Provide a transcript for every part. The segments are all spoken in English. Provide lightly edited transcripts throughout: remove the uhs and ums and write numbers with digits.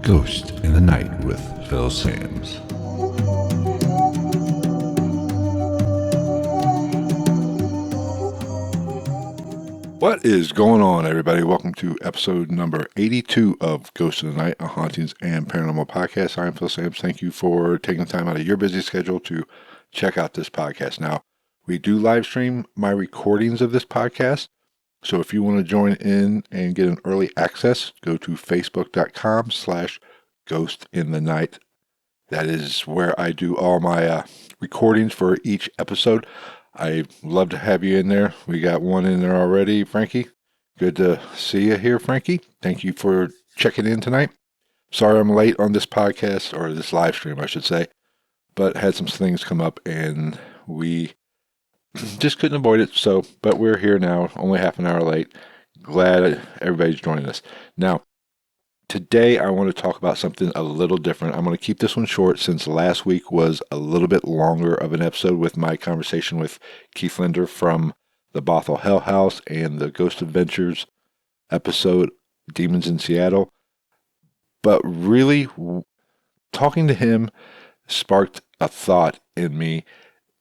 Ghost in the Night with Phil Sams. What is going on, everybody? Welcome to episode number 82 of Ghost in the Night, a hauntings and paranormal podcast. I'm Phil Sams. Thank you for taking time out of your busy schedule to check out this podcast. Now, we do live stream my recordings of this podcast. So if you want to join in and get an early access, go to facebook.com/ghostinthenight. That is where I do all my recordings for each episode. I'd love to have you in there. We got one in there already, Frankie. Good to see you here, Frankie. Thank you for checking in tonight. Sorry I'm late on this podcast, or this live stream, I should say, but had some things come up and we just couldn't avoid it. But we're here now, only half an hour late. Glad everybody's joining us. Now, today I want to talk about something a little different. I'm going to keep this one short since last week was a little bit longer of an episode with my conversation with Keith Linder from the Bothell Hell House and the Ghost Adventures episode, Demons in Seattle. But really, talking to him sparked a thought in me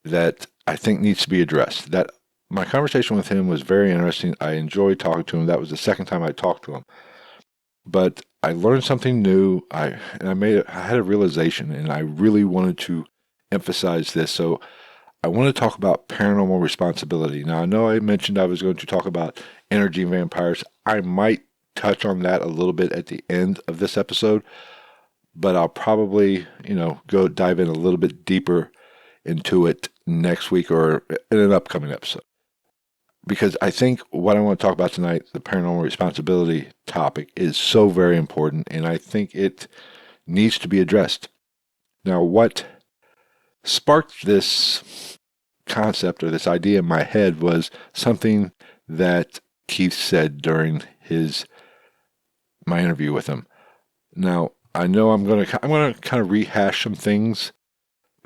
that I think needs to be addressed. That my conversation with him was very interesting. I enjoyed talking to him. That was the second time I talked to him. But I learned something new. I had a realization, and I really wanted to emphasize this. So I want to talk about paranormal responsibility. Now, I know I mentioned I was going to talk about energy vampires. I might touch on that a little bit at the end of this episode, but I'll probably, go dive in a little bit deeper into it next week or in an upcoming episode. Because I think what I want to talk about tonight, the paranormal responsibility topic, is so very important, and I think it needs to be addressed. Now, what sparked this concept or this idea in my head was something that Keith said during my interview with him. Now, I know I'm going to kind of rehash some things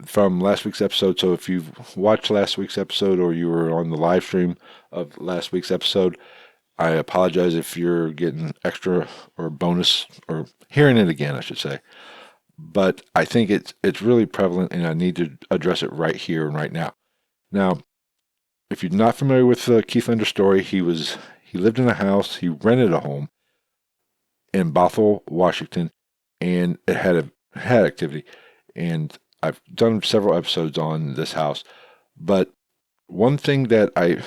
from last week's episode. So if you've watched last week's episode or you were on the live stream of last week's episode, I apologize if you're getting extra or bonus or hearing it again, I should say. But I think it's really prevalent, and I need to address it right here and right now. Now, if you're not familiar with Keith Linder's story, he lived in a house, he rented a home in Bothell, Washington, and it had activity. And I've done several episodes on this house, but one thing that I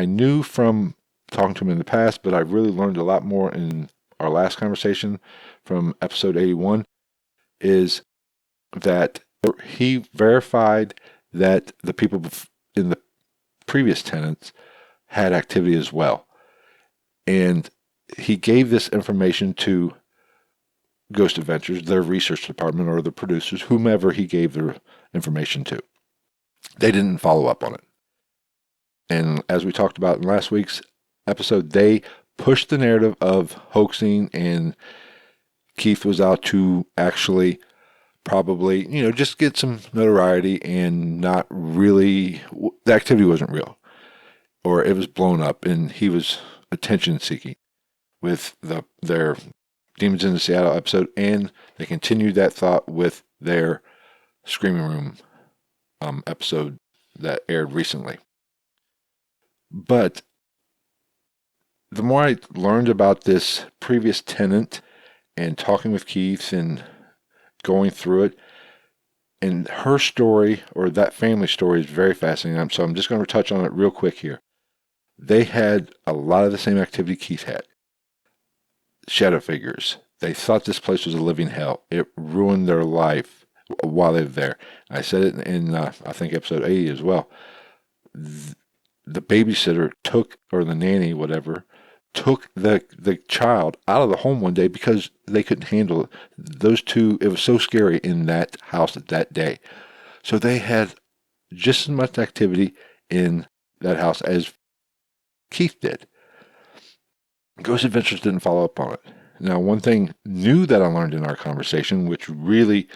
knew from talking to him in the past, but I really learned a lot more in our last conversation from episode 81, is that he verified that the people in the previous tenants had activity as well. And he gave this information to Ghost Adventures, their research department, or the producers, whomever he gave their information to. They didn't follow up on it. And as we talked about in last week's episode, they pushed the narrative of hoaxing, and Keith was out to actually probably, just get some notoriety, and not really, the activity wasn't real, or it was blown up, and he was attention seeking with their Demons in the Seattle episode, and they continued that thought with their Screaming Room episode that aired recently. But the more I learned about this previous tenant and talking with Keith and going through it, and her story, or that family story, is very fascinating. So I'm just going to touch on it real quick here. They had a lot of the same activity Keith had. Shadow figures. They thought this place was a living hell. It ruined their life while they were there. I said it in I think episode 80 as well. The babysitter or the nanny, whatever, took the child out of the home one day because they couldn't handle it. Those two, it was so scary in that house that day. So they had just as much activity in that house as Keith did. Ghost Adventures didn't follow up on it. Now, one thing new that I learned in our conversation, which really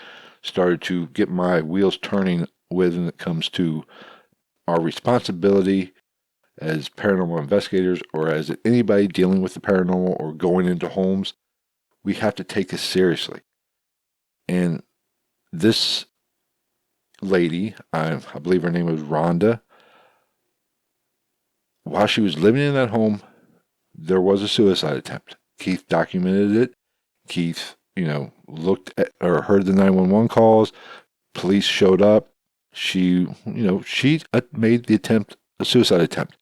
started to get my wheels turning when it comes to our responsibility as paranormal investigators, or as anybody dealing with the paranormal or going into homes, we have to take this seriously. And this lady, I believe her name was Rhonda, while she was living in that home, there was a suicide attempt. Keith documented it. Keith, looked at or heard the 911 calls. Police showed up. She made the attempt, a suicide attempt.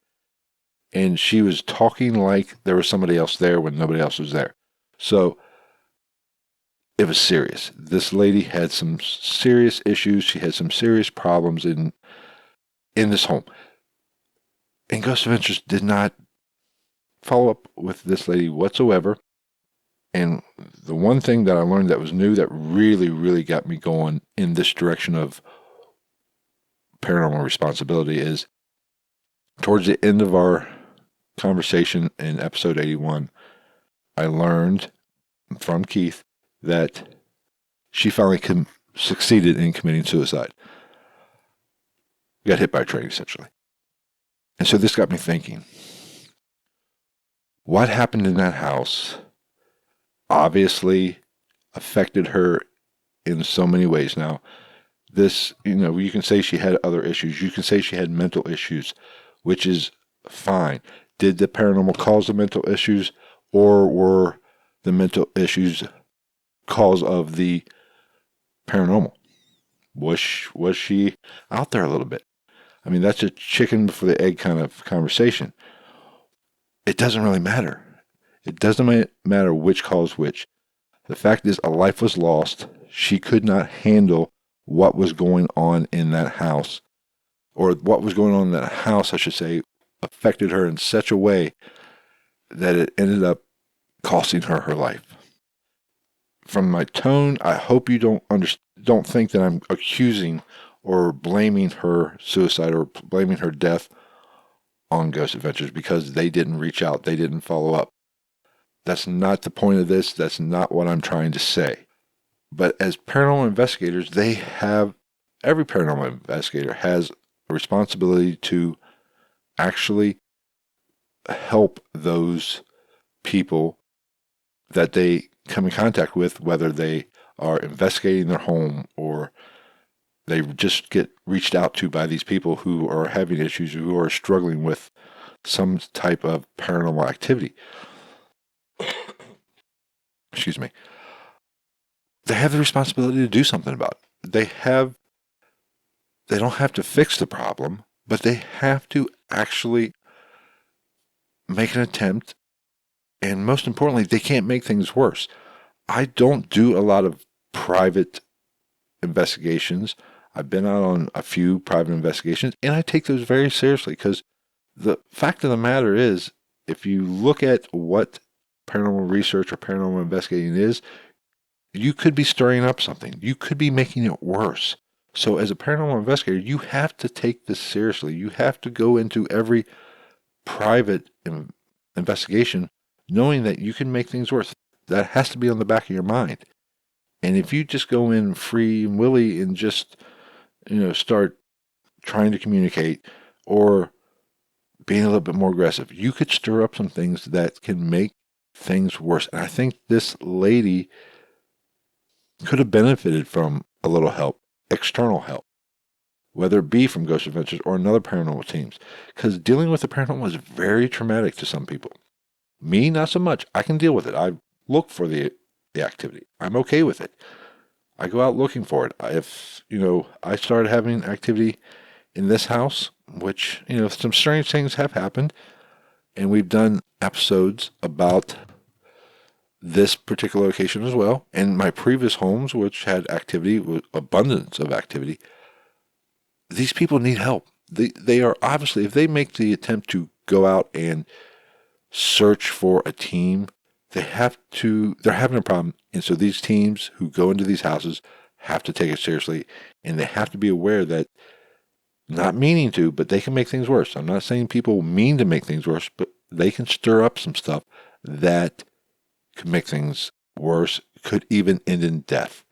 And she was talking like there was somebody else there when nobody else was there. So it was serious. This lady had some serious issues. She had some serious problems in this home. And Ghost Adventures did not follow up with this lady whatsoever. And the one thing that I learned that was new that really, really got me going in this direction of paranormal responsibility is towards the end of our conversation in episode 81, I learned from Keith that she finally succeeded in committing suicide. Got hit by a train, essentially. And so this got me thinking, what happened in that house obviously affected her in so many ways. Now, this, you can say she had other issues. You can say she had mental issues, which is fine. Did the paranormal cause the mental issues, or were the mental issues cause of the paranormal? Was she out there a little bit? I mean, that's a chicken before the egg kind of conversation. It doesn't really matter. It doesn't matter which caused which. The fact is, a life was lost. She could not handle what was going on in that house, or what was going on in that house, I should say, affected her in such a way that it ended up costing her her life. From my tone, I hope you don't think that I'm accusing or blaming her suicide or blaming her death on Ghost Adventures because they didn't reach out, they didn't follow up. That's not the point of this. That's not what I'm trying to say. But as paranormal investigators, every paranormal investigator has a responsibility to actually help those people that they come in contact with, whether they are investigating their home or they just get reached out to by these people who are having issues, who are struggling with some type of paranormal activity. Excuse me. They have the responsibility to do something about it. They don't have to fix the problem, but they have to actually make an attempt. And most importantly, they can't make things worse. I don't do a lot of private investigations. I've been out on a few private investigations, and I take those very seriously because the fact of the matter is, if you look at what paranormal research or paranormal investigating is, you could be stirring up something. You could be making it worse. So as a paranormal investigator, you have to take this seriously. You have to go into every private investigation knowing that you can make things worse. That has to be on the back of your mind. And if you just go in free and willy and just, start trying to communicate or being a little bit more aggressive, you could stir up some things that can make things worse. And I think this lady could have benefited from a little help, external help, whether it be from Ghost Adventures or another paranormal teams, because dealing with the paranormal is very traumatic to some people. Me, not so much. I can deal with it. I look for the activity. I'm okay with it. I go out looking for it. If, I started having activity in this house, which, some strange things have happened, and we've done episodes about this particular location as well, and my previous homes, which had activity, with abundance of activity. These people need help. They are obviously, if they make the attempt to go out and search for a team, they're having a problem. And so these teams who go into these houses have to take it seriously, and they have to be aware that, not meaning to, but they can make things worse. I'm not saying people mean to make things worse, but they can stir up some stuff that could make things worse, could even end in death.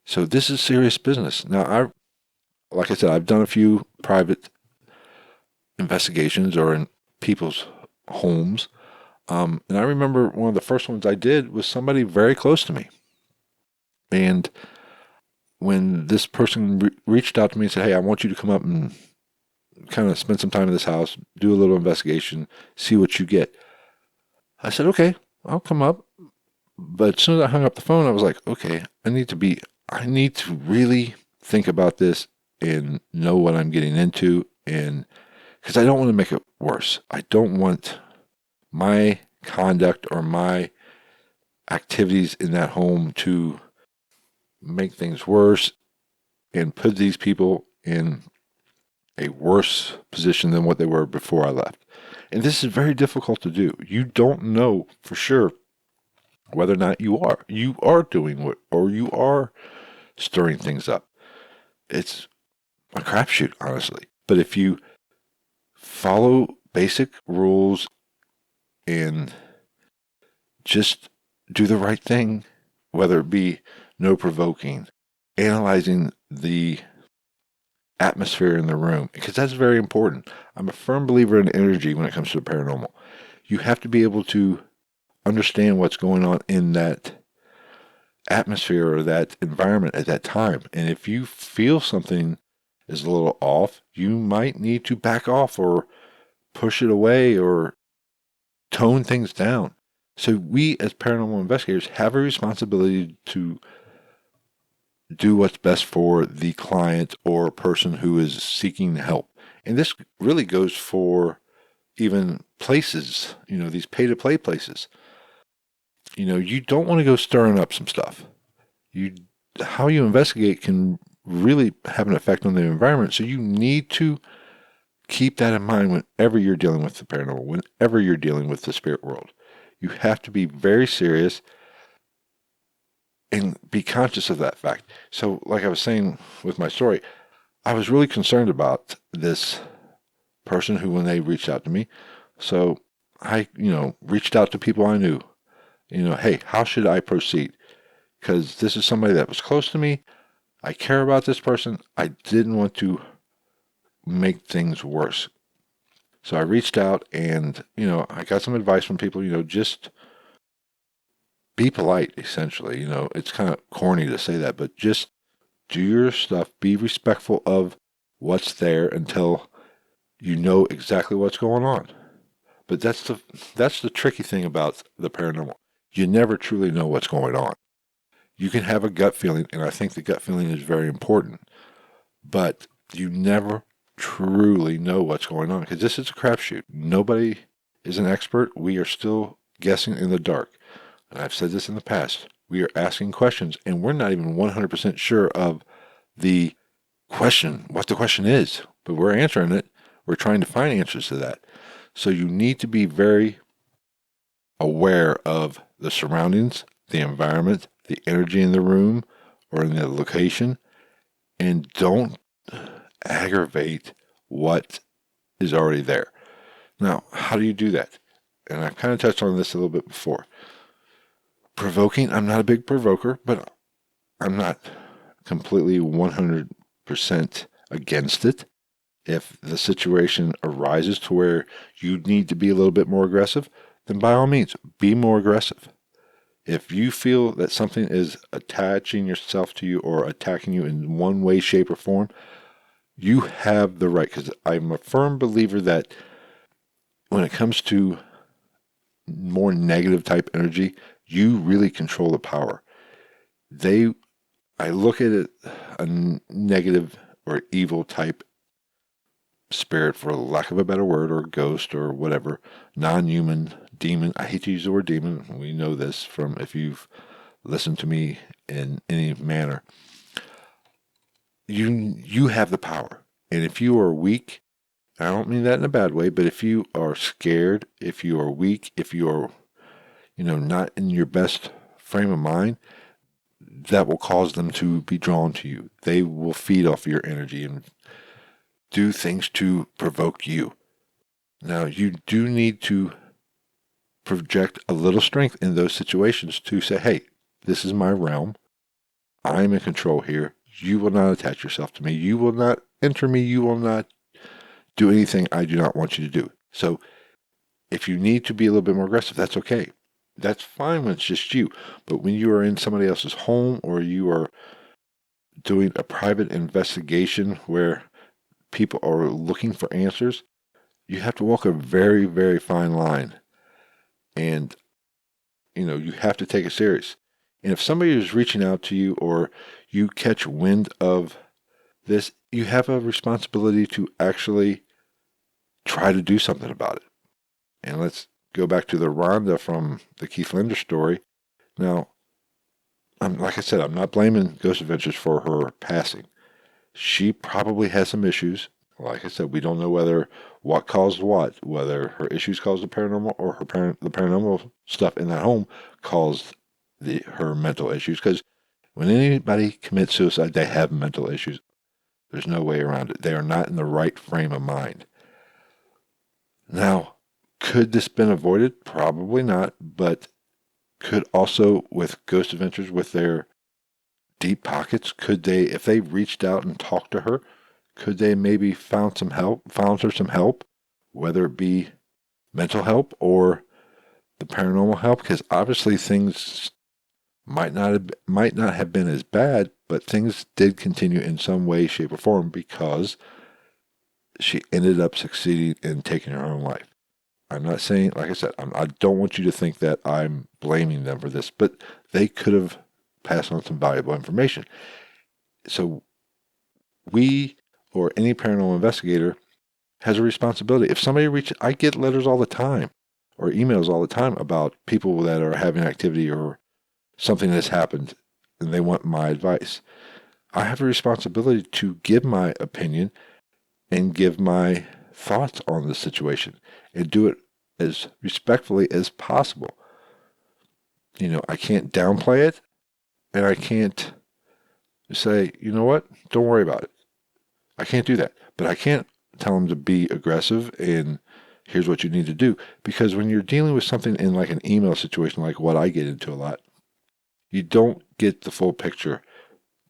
So this is serious business. Now, like I said, I've done a few private investigations or in people's homes. And I remember one of the first ones I did was somebody very close to me. And when this person reached out to me and said, hey, I want you to come up and kind of spend some time in this house, do a little investigation, see what you get. I said, okay, I'll come up. But as soon as I hung up the phone, I was like, okay, I need to really think about this and know what I'm getting into. And because I don't want to make it worse. I don't want my conduct or my activities in that home to make things worse and put these people in a worse position than what they were before I left. And this is very difficult to do. You don't know for sure whether or not you are doing what, or you are stirring things up. It's a crapshoot, honestly. But if you follow basic rules and just do the right thing, whether it be no provoking, analyzing the atmosphere in the room, because that's very important. I'm a firm believer in energy when it comes to the paranormal. You have to be able to understand what's going on in that atmosphere or that environment at that time. And if you feel something is a little off, you might need to back off or push it away or tone things down. So we as paranormal investigators have a responsibility to do what's best for the client or person who is seeking help. And this really goes for even places, these pay-to-play places. You don't want to go stirring up some stuff. How you investigate can really have an effect on the environment. So you need to keep that in mind whenever you're dealing with the paranormal, whenever you're dealing with the spirit world. You have to be very serious and be conscious of that fact. So, like I was saying with my story, I was really concerned about this person who, when they reached out to me, so I, reached out to people I knew, hey, how should I proceed? Because this is somebody that was close to me. I care about this person. I didn't want to make things worse. So I reached out and, I got some advice from people, just be polite, essentially. It's kind of corny to say that, but just do your stuff. Be respectful of what's there until you know exactly what's going on. But that's the tricky thing about the paranormal. You never truly know what's going on. You can have a gut feeling, and I think the gut feeling is very important, but you never truly know what's going on because this is a crapshoot. Nobody is an expert. We are still guessing in the dark. And I've said this in the past. We are asking questions, and we're not even 100% sure of the question, what the question is, but we're answering it. We're trying to find answers to that. So you need to be very aware of the surroundings, the environment, the energy in the room or in the location, and don't aggravate what is already there. Now, how do you do that? And I've kind of touched on this a little bit before. Provoking, I'm not a big provoker, but I'm not completely 100% against it. If the situation arises to where you need to be a little bit more aggressive, then by all means, be more aggressive. If you feel that something is attaching yourself to you or attacking you in one way, shape, or form, you have the right, because I'm a firm believer that when it comes to more negative type energy, you really control the power. I look at it a negative or evil type spirit, for lack of a better word, or ghost or whatever, non-human demon. I hate to use the word demon. We know this from if you've listened to me in any manner. You have the power. And if you are weak, I don't mean that in a bad way, but if you are scared, if you are weak, if you are, not in your best frame of mind, that will cause them to be drawn to you. They will feed off your energy and do things to provoke you. Now, you do need to project a little strength in those situations to say, hey, this is my realm. I'm in control here. You will not attach yourself to me. You will not enter me. You will not do anything I do not want you to do. So if you need to be a little bit more aggressive, that's okay. That's fine when it's just you. But when you are in somebody else's home or you are doing a private investigation where people are looking for answers, you have to walk a very, very fine line. And, you have to take it serious. And if somebody is reaching out to you or you catch wind of this, you have a responsibility to actually try to do something about it. And let's go back to the Rhonda from the Keith Linder story. Now, like I said, I'm not blaming Ghost Adventures for her passing. She probably has some issues. Like I said, we don't know what caused what, whether her issues caused the paranormal or the paranormal stuff in that home caused her mental issues. Because when anybody commits suicide, they have mental issues. There's no way around it. They are not in the right frame of mind. Now, could this been avoided? Probably not, but could also, with Ghost Adventures, with their deep pockets, could they, if they reached out and talked to her, could they maybe found her some help, whether it be mental help or the paranormal help? Because obviously things might not have been as bad, but things did continue in some way, shape, or form because she ended up succeeding in taking her own life. I'm not saying, like I said, I don't want you to think that I'm blaming them for this, but they could have passed on some valuable information. So we, or any paranormal investigator, has a responsibility. If somebody reaches, I get letters all the time or emails all the time about people that are having activity or something that's happened and they want my advice. I have a responsibility to give my opinion and give my thoughts on the situation and do it as respectfully as possible. I can't downplay it and I can't say, you know what, don't worry about it. I can't do that. But I can't tell them to be aggressive and here's what you need to do. Because when you're dealing with something in like an email situation, like what I get into a lot, you don't get the full picture.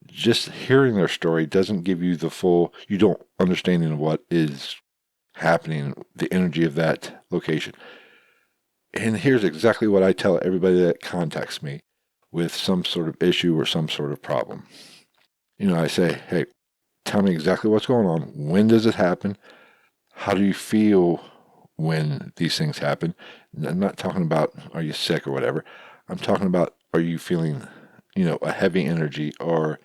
Just hearing their story doesn't give you you don't understanding of what is happening, the energy of that location. And here's exactly what I tell everybody that contacts me with some sort of issue or some sort of problem. I say, hey, tell me exactly what's going on. When does it happen? How do you feel when these things happen? And I'm not talking about are you sick or whatever. I'm talking about are you feeling, a heavy energy or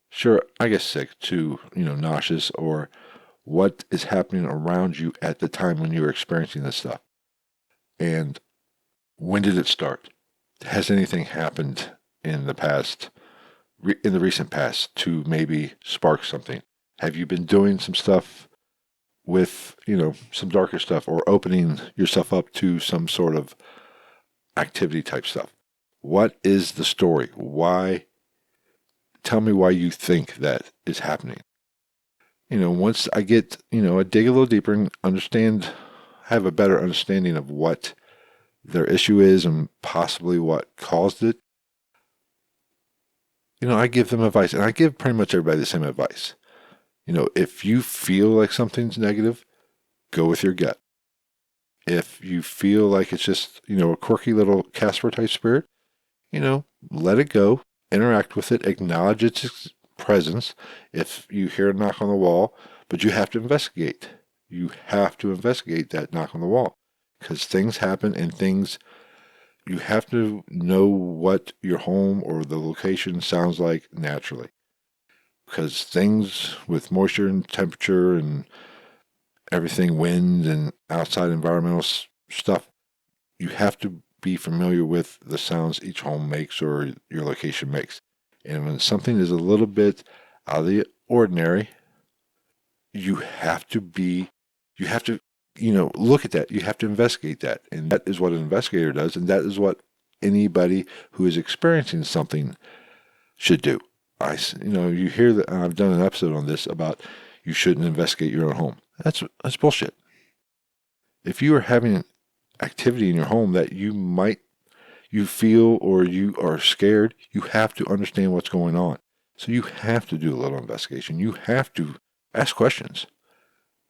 sure, I guess sick to, nauseous or what is happening around you at the time when you're experiencing this stuff. And when did it start? Has anything happened in the recent past to maybe spark something? Have you been doing some stuff with, some darker stuff or opening yourself up to some sort of activity type stuff? What is the story? Why? Tell me why you think that is happening. Once I get, I dig a little deeper and have a better understanding of what their issue is and possibly what caused it, I give them advice and I give pretty much everybody the same advice. If you feel like something's negative, go with your gut. If you feel like it's just, a quirky little Casper type spirit, let it go, interact with it, acknowledge its presence. If you hear a knock on the wall, but you have to investigate. You have to investigate that knock on the wall because things happen and you have to know what your home or the location sounds like naturally. Because things with moisture and temperature and everything, wind and outside environmental stuff, you have to be familiar with the sounds each home makes or your location makes. And when something is a little bit out of the ordinary, you have to, look at that. You have to investigate that. And that is what an investigator does. And that is what anybody who is experiencing something should do. You hear that I've done an episode on this about you shouldn't investigate your own home. That's bullshit. If you are having activity in your home that you feel or you are scared, you have to understand what's going on. So you have to do a little investigation. You have to ask questions.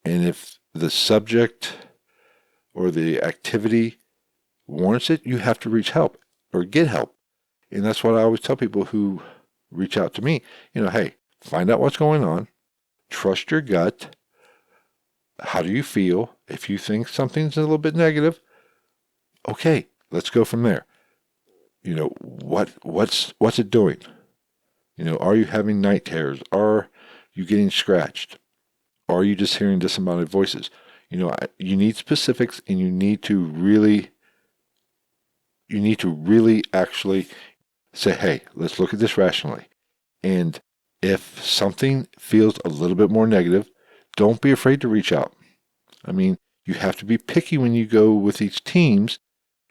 And if the subject or the activity warrants it, you have to reach help or get help. And that's what I always tell people who reach out to me. Hey, Find out what's going on. Trust your gut. How do you feel? If you think something's a little bit negative, okay, let's go from there. What's it doing? Are you having night terrors? Are you getting scratched? Are you just hearing disembodied voices? You need specifics, and you need to really actually say, hey, let's look at this rationally. And if something feels a little bit more negative, don't be afraid to reach out. I mean, you have to be picky when you go with these teams.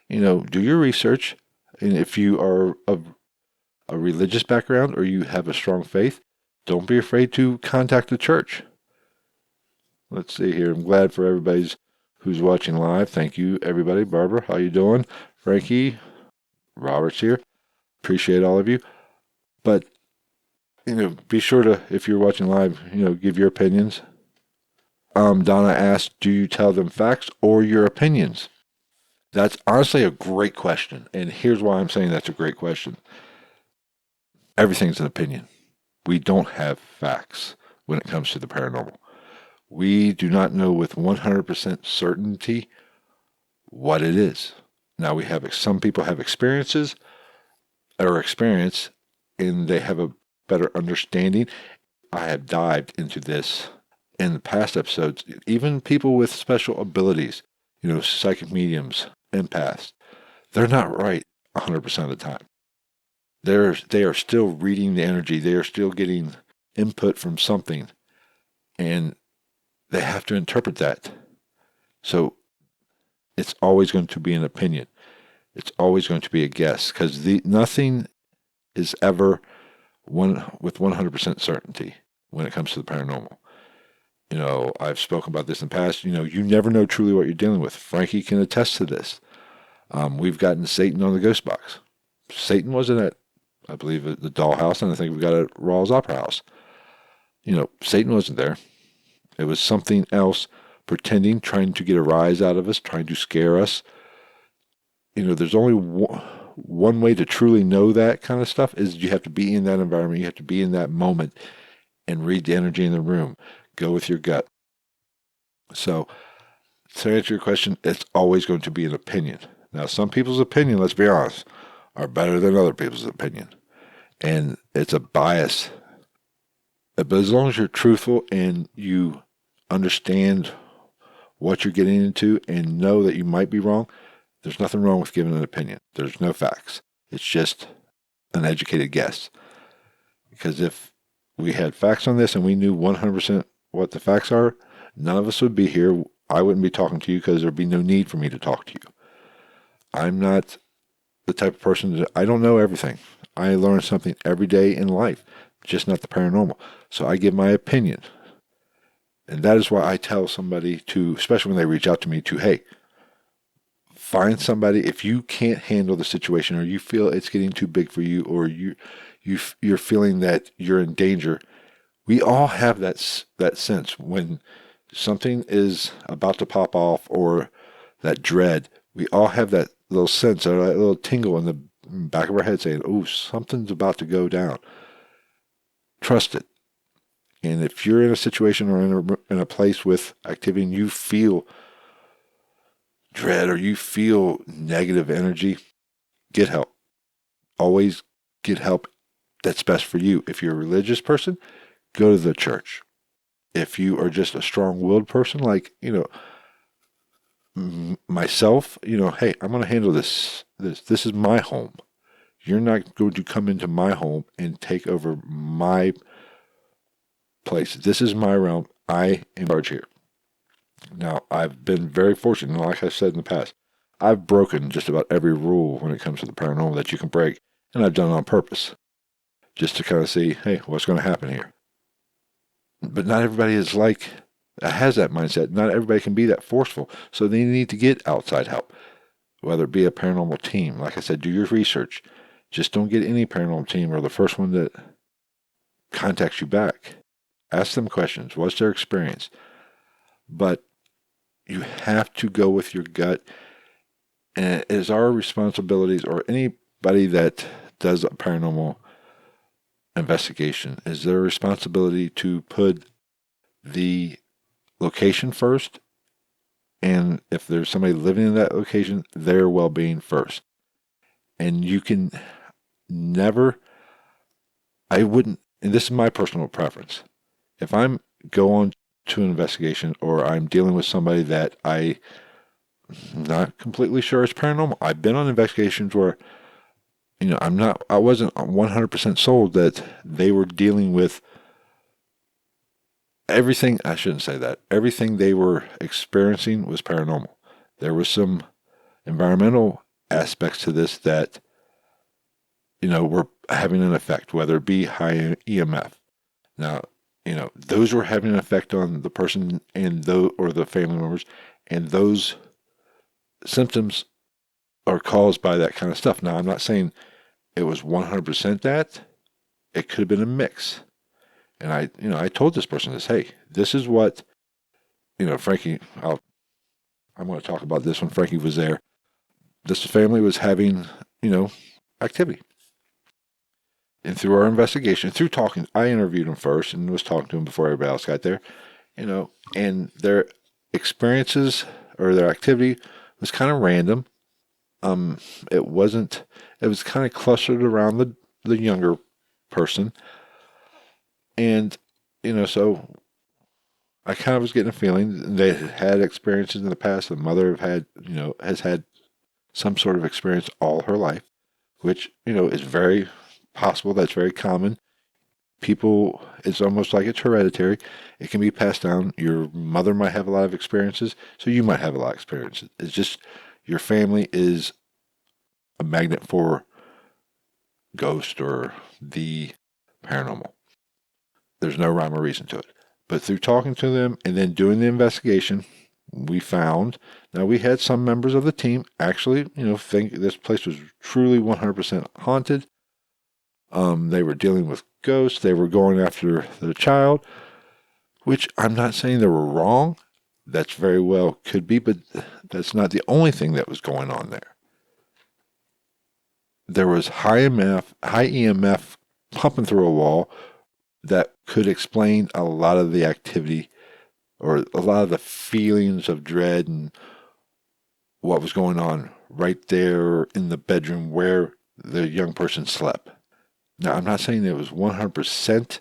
Do your research. And if you are of a religious background or you have a strong faith, don't be afraid to contact the church. Let's see here. I'm glad for everybody who's watching live. Thank you, everybody. Barbara, how you doing? Frankie, Robert's here. Appreciate all of you. But, be sure to, if you're watching live, give your opinions. Donna asked, do you tell them facts or your opinions? That's honestly a great question. And here's why I'm saying that's a great question. Everything's an opinion. We don't have facts when it comes to the paranormal. We do not know with 100% certainty what it is. Now some people have experience, and they have a better understanding. I have dived into this in the past episodes. Even people with special abilities, psychic mediums, empaths, they're not right 100% of the time. They are still reading the energy. They are still getting input from something, and they have to interpret that. So it's always going to be an opinion. It's always going to be a guess, because nothing is ever with 100% certainty when it comes to the paranormal. I've spoken about this in the past. You never know truly what you're dealing with. Frankie can attest to this. We've gotten Satan on the ghost box. Satan wasn't at, I believe, the Dollhouse, and I think we got it at Rawls Opera House. Satan wasn't there. It was something else pretending, trying to get a rise out of us, trying to scare us. There's only one way to truly know that kind of stuff is you have to be in that environment. You have to be in that moment and read the energy in the room. Go with your gut. So to answer your question, it's always going to be an opinion. Now, some people's opinion, let's be honest, are better than other people's opinion. And it's a bias. But as long as you're truthful and you understand what you're getting into and know that you might be wrong, there's nothing wrong with giving an opinion. There's no facts. It's just an educated guess. Because if we had facts on this and we knew 100% what the facts are, none of us would be here. I wouldn't be talking to you because there'd be no need for me to talk to you. I'm not the type of person that I don't know everything. I learn something every day in life, just not the paranormal. So I give my opinion. And that is why I tell somebody to, especially when they reach out to me, to, hey, find somebody. If you can't handle the situation, or you feel it's getting too big for you, or you're feeling that you're in danger, we all have that sense when something is about to pop off, or that dread. We all have that little sense, or that little tingle in the back of our head saying, oh, something's about to go down. Trust it. And if you're in a situation or in a place with activity and you feel dread or you feel negative energy, get help. Always get help that's best for you. If you're a religious person, go to the church. If you are just a strong-willed person, like, myself, hey, I'm going to handle this. This is my home. You're not going to come into my home and take over my place. This is my realm. I am in charge here. Now, I've been very fortunate, and like I said in the past, I've broken just about every rule when it comes to the paranormal that you can break, and I've done it on purpose, just to kind of see, hey, what's going to happen here? But not everybody has that mindset. Not everybody can be that forceful, so they need to get outside help, whether it be a paranormal team. Like I said, do your research. Just don't get any paranormal team or the first one that contacts you back. Ask them questions. What's their experience? But you have to go with your gut. And it is our responsibilities, or anybody that does paranormal, investigation, is their responsibility to put the location first, and if there's somebody living in that location, their well-being first. And you can never, I wouldn't, and this is my personal preference, if I'm going to an investigation or I'm dealing with somebody that I'm not completely sure is paranormal. I've been on investigations where, I wasn't 100% sold that they were dealing with everything. I shouldn't say that. Everything they were experiencing was paranormal. There was some environmental aspects to this that, were having an effect, whether it be high EMF. Now, those were having an effect on the person or the family members, and those symptoms are caused by that kind of stuff. Now, I'm not saying it was 100% that. It could have been a mix. And I told this person this, hey, this is what, Frankie, I'm going to talk about this when Frankie was there. This family was having, activity. And through our investigation, through talking, I interviewed them first and was talking to them before everybody else got there, and their experiences or their activity was kind of random. It was kind of clustered around the younger person. And, so I kind of was getting a feeling they had experiences in the past. The mother has had some sort of experience all her life, which, is very possible. That's very common. People, it's almost like it's hereditary. It can be passed down. Your mother might have a lot of experiences, so you might have a lot of experiences. It's just your family is a magnet for ghost or the paranormal. There's no rhyme or reason to it. But through talking to them and then doing the investigation, we found, now we had some members of the team actually, think this place was truly 100% haunted. They were dealing with ghosts. They were going after the child, which I'm not saying they were wrong. That's very well could be, but that's not the only thing that was going on there. There was high EMF pumping through a wall that could explain a lot of the activity or a lot of the feelings of dread and what was going on right there in the bedroom where the young person slept. Now, I'm not saying it was 100%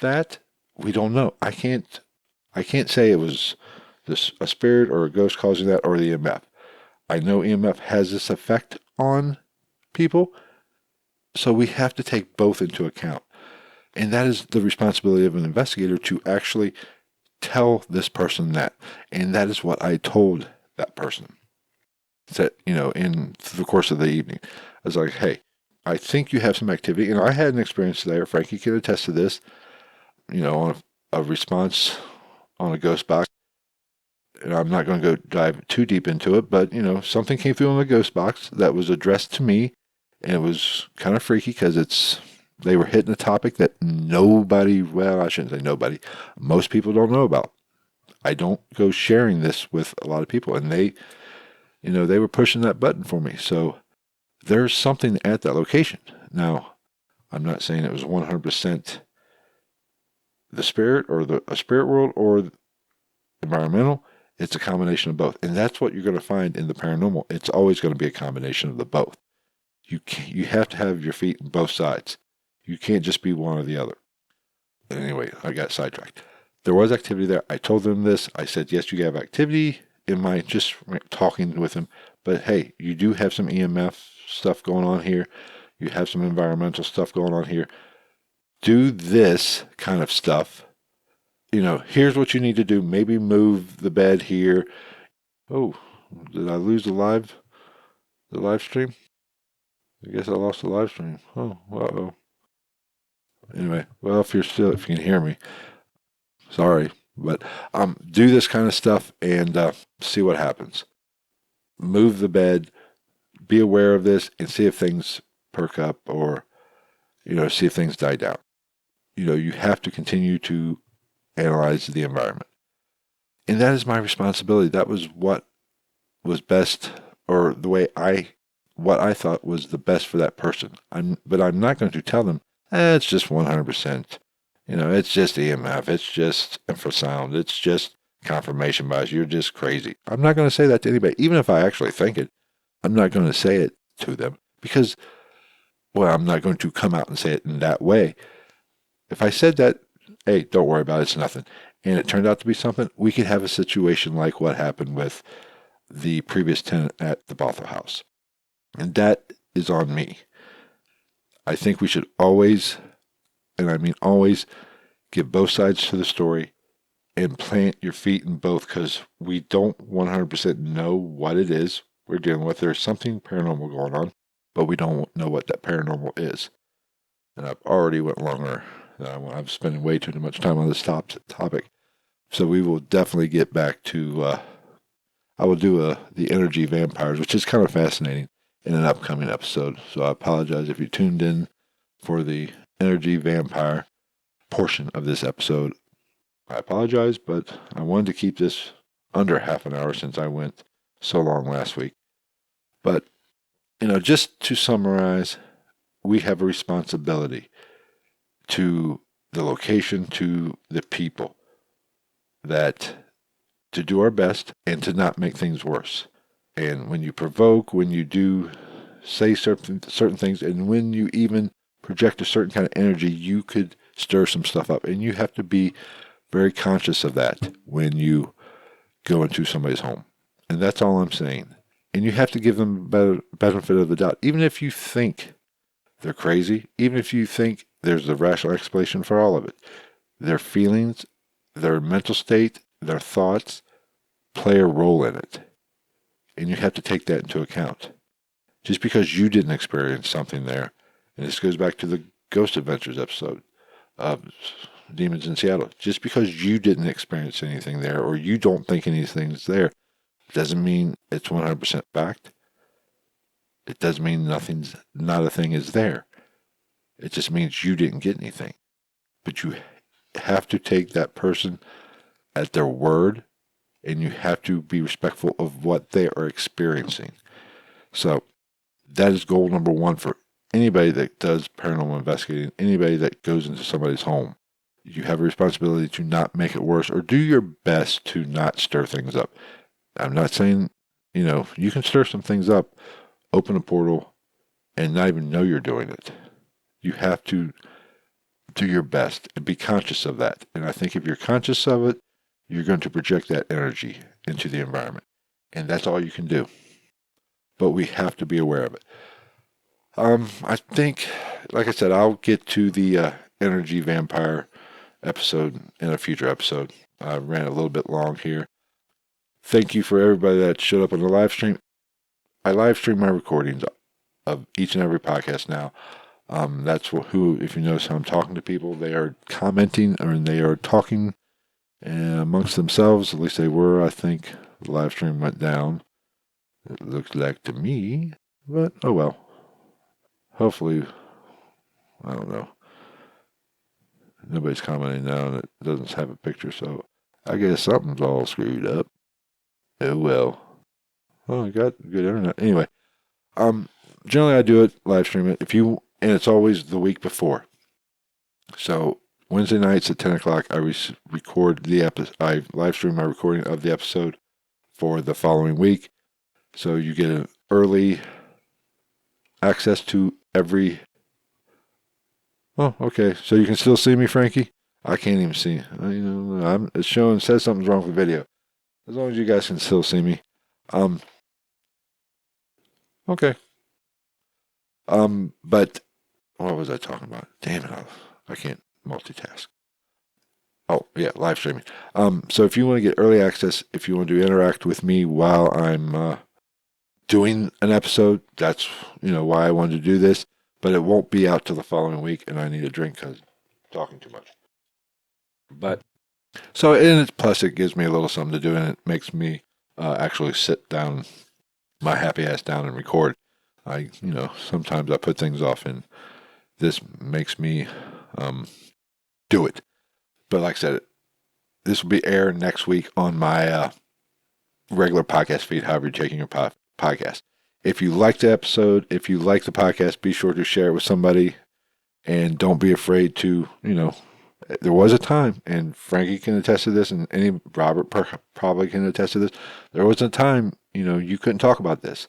that. We don't know. I can't say it was a spirit or a ghost causing that or the EMF. I know EMF has this effect on people, so we have to take both into account. And that is the responsibility of an investigator to actually tell this person that. And that is what I told that person. That, in the course of the evening. I was like, hey, I think you have some activity. I had an experience there. Frankie can attest to this, on a response on a ghost box. And I'm not going to go dive too deep into it, but, something came through on the ghost box that was addressed to me. And it was kind of freaky because they were hitting a topic that I shouldn't say nobody, most people don't know about. I don't go sharing this with a lot of people, and they were pushing that button for me. So there's something at that location. Now, I'm not saying it was 100% the spirit or a spirit world or environmental. It's a combination of both. And that's what you're going to find in the paranormal. It's always going to be a combination of the both. You have to have your feet on both sides. You can't just be one or the other. Anyway, I got sidetracked. There was activity there. I told them this. I said, yes, you have activity in my just talking with them. But hey, you do have some EMF stuff going on here. You have some environmental stuff going on here. Do this kind of stuff. Here's what you need to do. Maybe move the bed here. Oh, did I lose the live stream? I guess I lost the live stream. Oh, uh-oh. Anyway, well, if you can hear me, sorry, but do this kind of stuff and see what happens. Move the bed, be aware of this, and see if things perk up or, see if things die down. You have to continue to analyze the environment. And that is my responsibility. That was what was best, or what I thought was the best for that person. But I'm not going to tell them It's just 100%. It's just EMF. It's just infrasound. It's just confirmation bias. You're just crazy. I'm not going to say that to anybody. Even if I actually think it, I'm not going to say it to them because, well, I'm not going to come out and say it in that way. If I said that, hey, don't worry about it, it's nothing, and it turned out to be something, we could have a situation like what happened with the previous tenant at the Bothell house. And that is on me. I think we should always, and I mean always, give both sides to the story and plant your feet in both because we don't 100% know what it is we're dealing with. There's something paranormal going on, but we don't know what that paranormal is. And I've already went longer. I'm spending way too much time on this topic. So we will definitely get back to, I will do the energy vampires, which is kind of fascinating, in an upcoming episode. So I apologize if you tuned in for the energy vampire portion of this episode. I apologize, but I wanted to keep this under half an hour since I went so long last week. But, just to summarize, we have a responsibility to the location, to the people, that to do our best and to not make things worse. And when you provoke, when you do say certain things, and when you even project a certain kind of energy, you could stir some stuff up. And you have to be very conscious of that when you go into somebody's home. And that's all I'm saying. And you have to give them the benefit of the doubt. Even if you think they're crazy, even if you think there's a rational explanation for all of it, their feelings, their mental state, their thoughts play a role in it. And you have to take that into account. Just because you didn't experience something there, and this goes back to the Ghost Adventures episode of Demons in Seattle. Just because you didn't experience anything there, or you don't think anything's there, doesn't mean it's 100% fact. It doesn't mean not a thing is there. It just means you didn't get anything. But you have to take that person at their word, and you have to be respectful of what they are experiencing. So that is goal number one for anybody that does paranormal investigating, anybody that goes into somebody's home. You have a responsibility to not make it worse, or do your best to not stir things up. I'm not saying, you can stir some things up, open a portal, and not even know you're doing it. You have to do your best and be conscious of that. And I think if you're conscious of it, you're going to project that energy into the environment. And that's all you can do. But we have to be aware of it. I think, like I said, I'll get to the energy vampire episode in a future episode. I ran a little bit long here. Thank you for everybody that showed up on the live stream. I live stream my recordings of each and every podcast now. That's who, if you notice how I'm talking to people, they are commenting or they are talking amongst themselves. At least they were. I think the live stream went down. It looks like to me, but oh well. Hopefully, I don't know. Nobody's commenting now, and it doesn't have a picture, so I guess something's all screwed up. Oh well. Oh, I got good internet. Anyway, generally I do it, live stream it. And it's always the week before. So Wednesday nights at 10 o'clock, I record the episode. I live stream my recording of the episode for the following week. So you get an early access to every. Oh, okay. So you can still see me, Frankie? I can't even see. It's showing, says something's wrong with the video. As long as you guys can still see me. Okay. But what was I talking about? Damn it, I can't multitask. Oh, yeah, live streaming. So if you want to get early access, if you want to interact with me while I'm doing an episode, that's, why I wanted to do this. But it won't be out till the following week, and I need a drink because I'm talking too much. But, so, and plus it gives me a little something to do, and it makes me actually sit down, my happy ass down and record. Sometimes I put things off, and this makes me do it. But like I said, this will be aired next week on my regular podcast feed, however you're taking your podcast. If you like the episode, if you like the podcast, be sure to share it with somebody. And don't be afraid to, there was a time, and Frankie can attest to this, and Robert probably can attest to this. There was a time, you couldn't talk about this.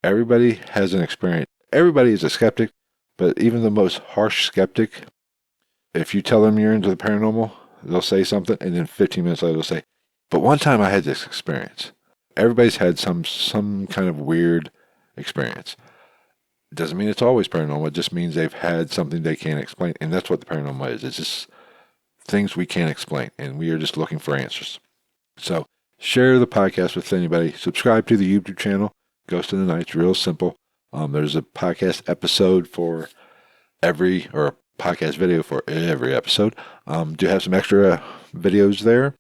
Everybody has an experience. Everybody is a skeptic, but even the most harsh skeptic, if you tell them you're into the paranormal, they'll say something, and then 15 minutes later they'll say, "But one time I had this experience." Everybody's had some kind of weird experience. Doesn't mean it's always paranormal. It just means they've had something they can't explain, and that's what the paranormal is. It's just things we can't explain, and we are just looking for answers. So share the podcast with anybody. Subscribe to the YouTube channel, Ghost in the Night. It's real simple. There's a podcast episode for or a podcast video for every episode. Do have some extra videos there.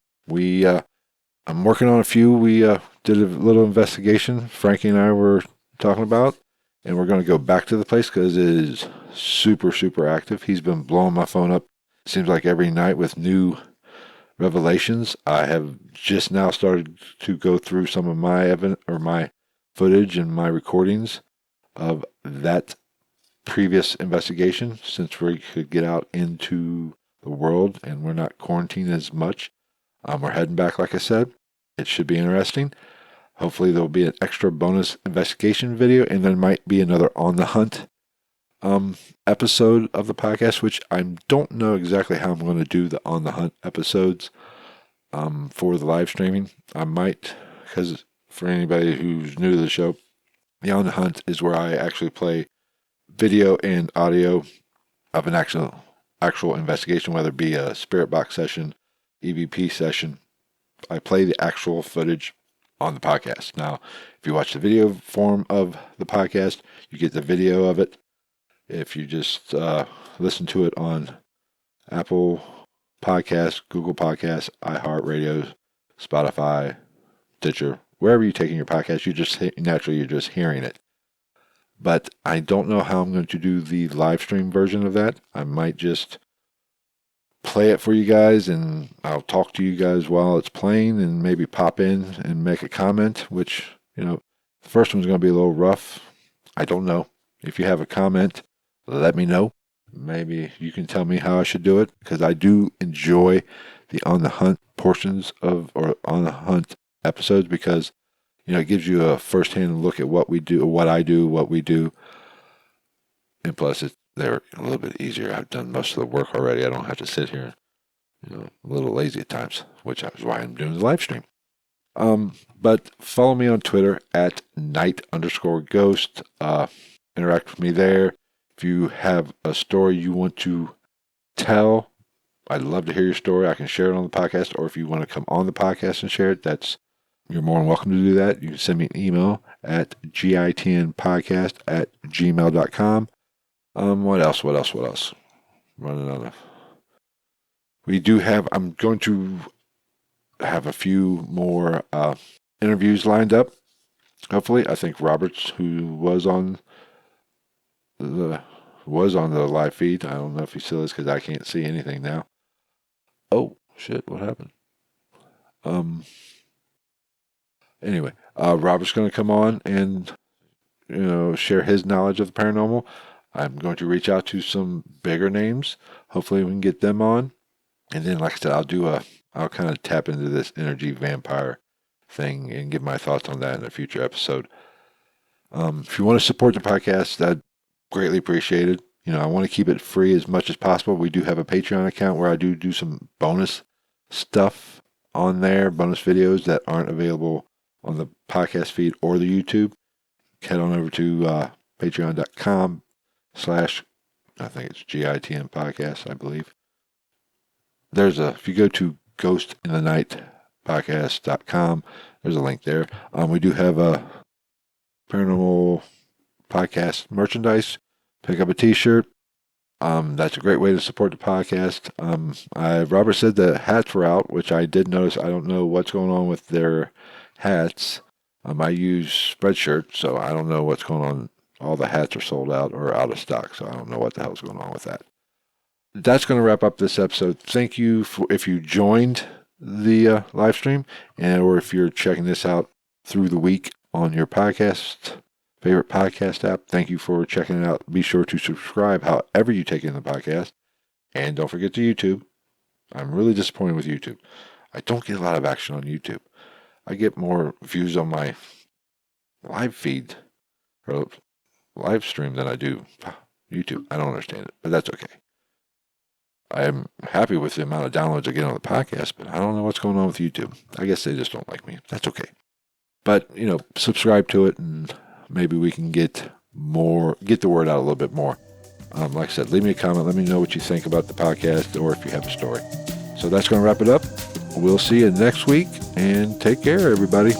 I'm working on a few. We did a little investigation. Frankie and I were talking about, and we're going to go back to the place because it is super, super active. He's been blowing my phone up, seems like every night with new revelations. I have just now started to go through some of my footage and my recordings of that previous investigation, since we could get out into the world and we're not quarantined as much. We're heading back, like I said. It should be interesting. Hopefully there'll be an extra bonus investigation video, and there might be another on the hunt episode of the podcast, which I don't know exactly how I'm going to do the on the hunt episodes for the live streaming. I might, because for anybody who's new to the show, the on the hunt is where I actually play video and audio of an actual investigation, whether it be a spirit box session, EVP session. I play the actual footage on the podcast. Now, if you watch the video form of the podcast, you get the video of it. If you just listen to it on Apple Podcasts, Google Podcasts, iHeartRadio, Spotify, Stitcher, wherever you're taking your podcast, you're just hearing it. But I don't know how I'm going to do the live stream version of that. I might just play it for you guys, and I'll talk to you guys while it's playing, and maybe pop in and make a comment, which, the first one's going to be a little rough. I don't know. If you have a comment, let me know. Maybe you can tell me how I should do it, because I do enjoy the on the hunt portions or on the hunt episodes, because it gives you a first-hand look at what we do, what I do, what we do. And plus, they're a little bit easier. I've done most of the work already. I don't have to sit here, a little lazy at times, which is why I'm doing the live stream. But follow me on Twitter at night_ghost. Interact with me there. If you have a story you want to tell, I'd love to hear your story. I can share it on the podcast, or if you want to come on the podcast and share it, you're more than welcome to do that. You can send me an email at gitnpodcast@gmail.com. What else? Running out of. I'm going to have a few more interviews lined up. Hopefully, I think Roberts, who was on the live feed. I don't know if he still is, because I can't see anything now. Oh shit! What happened? Anyway, Robert's going to come on and share his knowledge of the paranormal. I'm going to reach out to some bigger names. Hopefully, we can get them on. And then, like I said, I'll kind of tap into this energy vampire thing and give my thoughts on that in a future episode. If you want to support the podcast, that'd greatly appreciated. I want to keep it free as much as possible. We do have a Patreon account where I do some bonus stuff on there, bonus videos that aren't available on the podcast feed or the YouTube. Head on over to patreon.com/ I think it's GITM podcast, I believe. If you go to ghostinthenightpodcast.com, there's a link there. We do have a paranormal podcast merchandise. Pick up a t-shirt. That's a great way to support the podcast. Robert said the hats were out, which I did notice. I don't know what's going on with their hats. I use Spreadshirt, so I don't know what's going on. All the hats are sold out or out of stock, so I don't know what the hell's going on with that. That's going to wrap up this episode. Thank you if you joined the live stream, or if you're checking this out through the week on your podcast favorite podcast app. Thank you for checking it out. Be sure to subscribe however you take in the podcast. And don't forget to YouTube. I'm really disappointed with YouTube. I don't get a lot of action on YouTube. I get more views on my live feed or live stream than I do YouTube. I don't understand it, but that's okay. I'm happy with the amount of downloads I get on the podcast, but I don't know what's going on with YouTube. I guess they just don't like me. That's okay. But, subscribe to it and maybe we can get the word out a little bit more. Like I said, leave me a comment. Let me know what you think about the podcast or if you have a story. So that's going to wrap it up. We'll see you next week and take care, everybody.